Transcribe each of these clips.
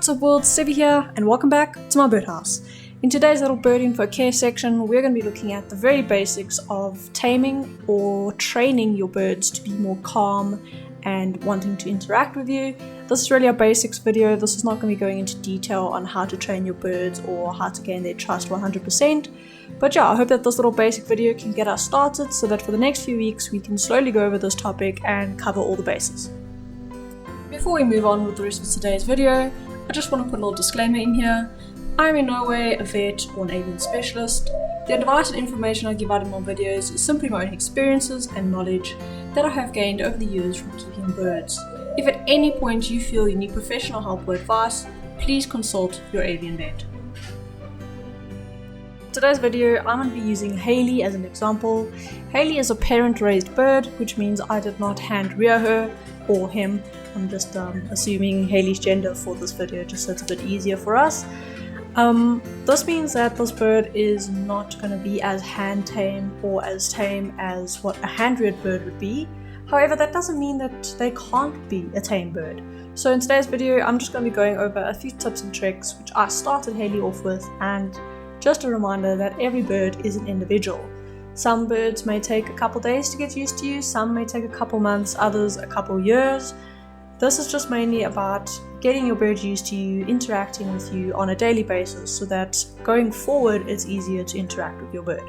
What's up world, Stevie here, and welcome back to my birdhouse. In today's little bird info care section, we're going to be looking at the very basics of taming or training your birds to be more calm and wanting to interact with you. This is really a basics video. This is not going to be going into detail on how to train your birds or how to gain their trust 100%. But yeah, I hope that this little basic video can get us started so that for the next few weeks we can slowly go over this topic and cover all the bases. Before we move on with the rest of today's video, I just want to put a little disclaimer in here. I am in no way a vet or an avian specialist. The advice and information I give out in my videos is simply my own experiences and knowledge that I have gained over the years from keeping birds. If at any point you feel you need professional help or advice, please consult your avian vet. Today's video, I'm going to be using Hallie as an example. Hallie is a parent-raised bird, which means I did not hand rear her or him. I'm just assuming Hallie's gender for this video just so it's a bit easier for us. This means that this bird is not going to be as hand tame or as tame as what a hand-reared bird would be. However, that doesn't mean that they can't be a tame bird. So in today's video, I'm just going to be going over a few tips and tricks which I started Hallie off with, and just a reminder that every bird is an individual. Some birds may take a couple days to get used to you, some may take a couple months, others a couple years. This is just mainly about getting your bird used to you, interacting with you on a daily basis so that going forward it's easier to interact with your bird.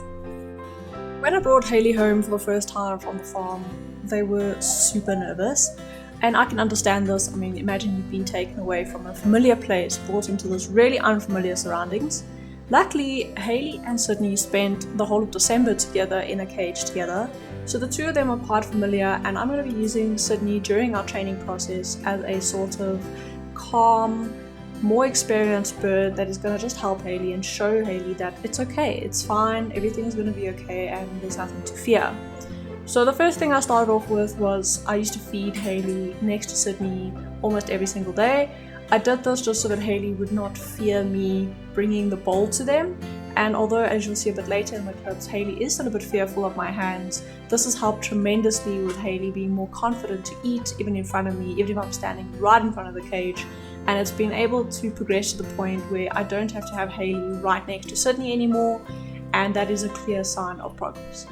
When I brought Hallie home for the first time from the farm, they were super nervous, and I can understand this. I mean, imagine you've been taken away from a familiar place, brought into this really unfamiliar surroundings. Luckily, Hallie and Sydney spent the whole of December together in a cage together, so the two of them are quite familiar, and I'm going to be using Sydney during our training process as a sort of calm, more experienced bird that is going to just help Hallie and show Hallie that it's okay, it's fine, everything's going to be okay, and there's nothing to fear. So the first thing I started off with was I used to feed Hallie next to Sydney almost every single day. I did this just so that Hallie would not fear me bringing the bowl to them, and although, as you'll see a bit later in my clips, Hallie is still a bit fearful of my hands, this has helped tremendously with Hallie being more confident to eat even in front of me, even if I'm standing right in front of the cage, and it's been able to progress to the point where I don't have to have Hallie right next to Sydney anymore, and that is a clear sign of progress.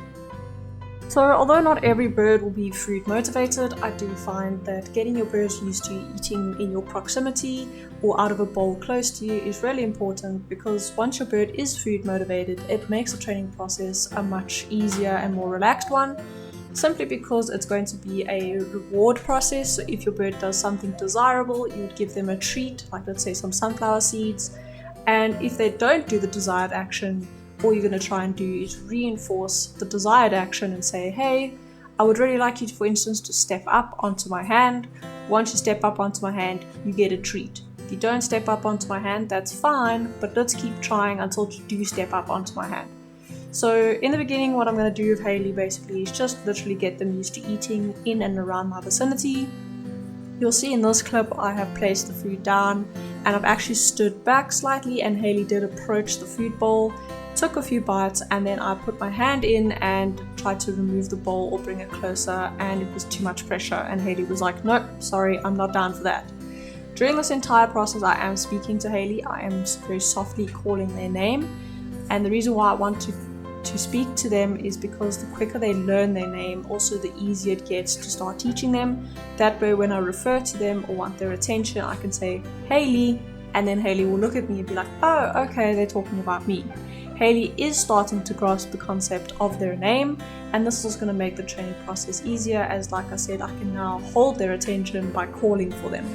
So although not every bird will be food motivated, I do find that getting your birds used to eating in your proximity or out of a bowl close to you is really important, because once your bird is food motivated, it makes the training process a much easier and more relaxed one, simply because it's going to be a reward process. So if your bird does something desirable, you would give them a treat, like let's say some sunflower seeds, and if they don't do the desired action, all you're going to try and do is reinforce the desired action and say, hey, I would really like you to, for instance, to step up onto my hand. Once you step up onto my hand, you get a treat. If you don't step up onto my hand, that's fine, but let's keep trying until you do step up onto my hand. So in the beginning, what I'm going to do with Hallie basically is just literally get them used to eating in and around my vicinity. You'll see in this clip I have placed the food down, and I've actually stood back slightly, and Hallie did approach the food bowl, took a few bites, and then I put my hand in and tried to remove the bowl or bring it closer, and it was too much pressure, and Hallie was like, nope, sorry, I'm not down for that. During this entire process I am speaking to Hallie, I am very softly calling their name, and the reason why I want to speak to them is because the quicker they learn their name, also the easier it gets to start teaching them. That way when I refer to them or want their attention, I can say, Hallie, and then Hallie will look at me and be like, oh, okay, they're talking about me. Hallie is starting to grasp the concept of their name, and this is going to make the training process easier, as like I said, I can now hold their attention by calling for them.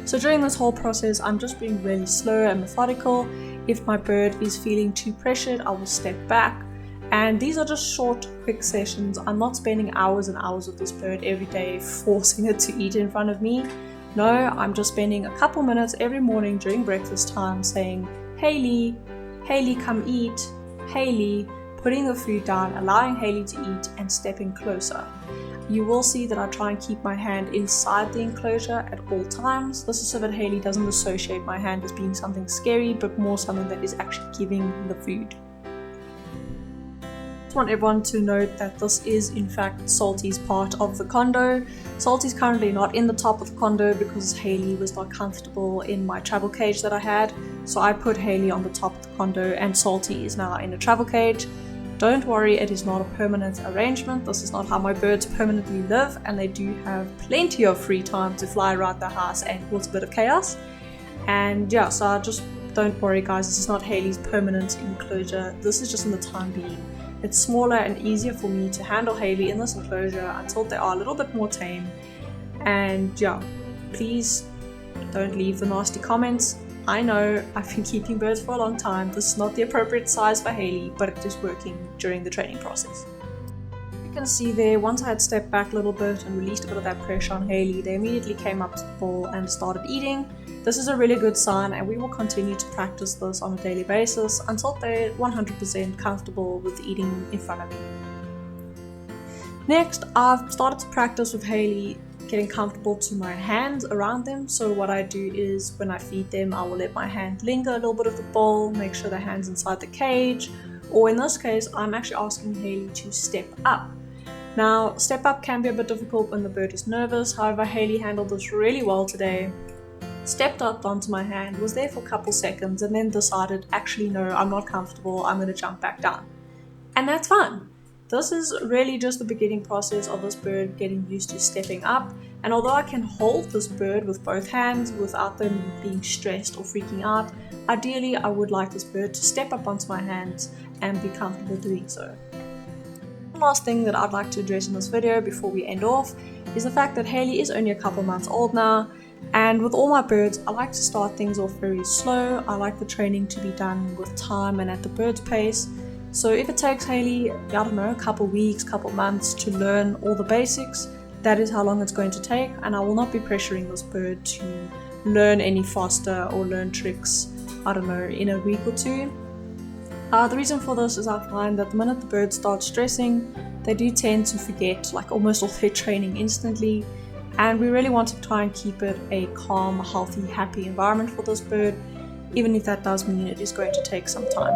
So during this whole process, I'm just being really slow and methodical. If my bird is feeling too pressured, I will step back, and these are just short, quick sessions. I'm not spending hours and hours with this bird every day forcing it to eat in front of me. No, I'm just spending a couple minutes every morning during breakfast time saying, Hallie, Hallie, come eat, Hallie, putting the food down, allowing Hallie to eat, and stepping closer. You will see that I try and keep my hand inside the enclosure at all times. This is so that Hallie doesn't associate my hand as being something scary, but more something that is actually giving the food. just want everyone to note that this is in fact Salty's part of the condo. Salty's currently not in the top of the condo because Hallie was not comfortable in my travel cage that I had. So I put Hallie on the top of the condo and Salty is now in a travel cage. Don't worry, it is not a permanent arrangement. This is not how my birds permanently live, and they do have plenty of free time to fly around the house and cause a bit of chaos. And yeah, so just don't worry guys, this is not Hallie's permanent enclosure. This is just in the time being. It's smaller and easier for me to handle Hallie in this enclosure until they are a little bit more tame. And yeah, please don't leave the nasty comments. I know I've been keeping birds for a long time. This is not the appropriate size for Hallie, but it is working during the training process. You can see there, once I had stepped back a little bit and released a bit of that pressure on Hallie, they immediately came up to the bowl and started eating. This is a really good sign, and we will continue to practice this on a daily basis until they're 100% comfortable with eating in front of me. Next, I've started to practice with Hallie getting comfortable to my hands around them. So what I do is when I feed them, I will let my hand linger a little bit of the bowl, make sure the hand's inside the cage, or in this case, I'm actually asking Hallie to step up. Now, step up can be a bit difficult when the bird is nervous, however, Hallie handled this really well today. Stepped up onto my hand, was there for a couple seconds, and then decided, actually no, I'm not comfortable, I'm going to jump back down. And that's fine. This is really just the beginning process of this bird getting used to stepping up, and although I can hold this bird with both hands without them being stressed or freaking out, ideally I would like this bird to step up onto my hands and be comfortable doing so. One last thing that I'd like to address in this video before we end off is the fact that Hallie is only a couple months old now, and with all my birds I like to start things off very slow. I like the training to be done with time and at the bird's pace. So if it takes Hallie, I don't know, a couple weeks, couple months to learn all the basics, that is how long it's going to take, and I will not be pressuring this bird to learn any faster or learn tricks, I don't know, in a week or two. The reason for this is I find that the minute the bird starts stressing, they do tend to forget like almost all their training instantly, and we really want to try and keep it a calm, healthy, happy environment for this bird, even if that does mean it is going to take some time.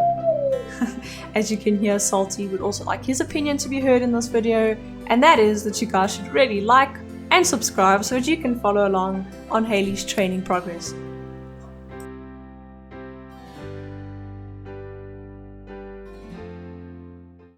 As you can hear, Salty would also like his opinion to be heard in this video, and that is that you guys should really like and subscribe so that you can follow along on Hallie's training progress.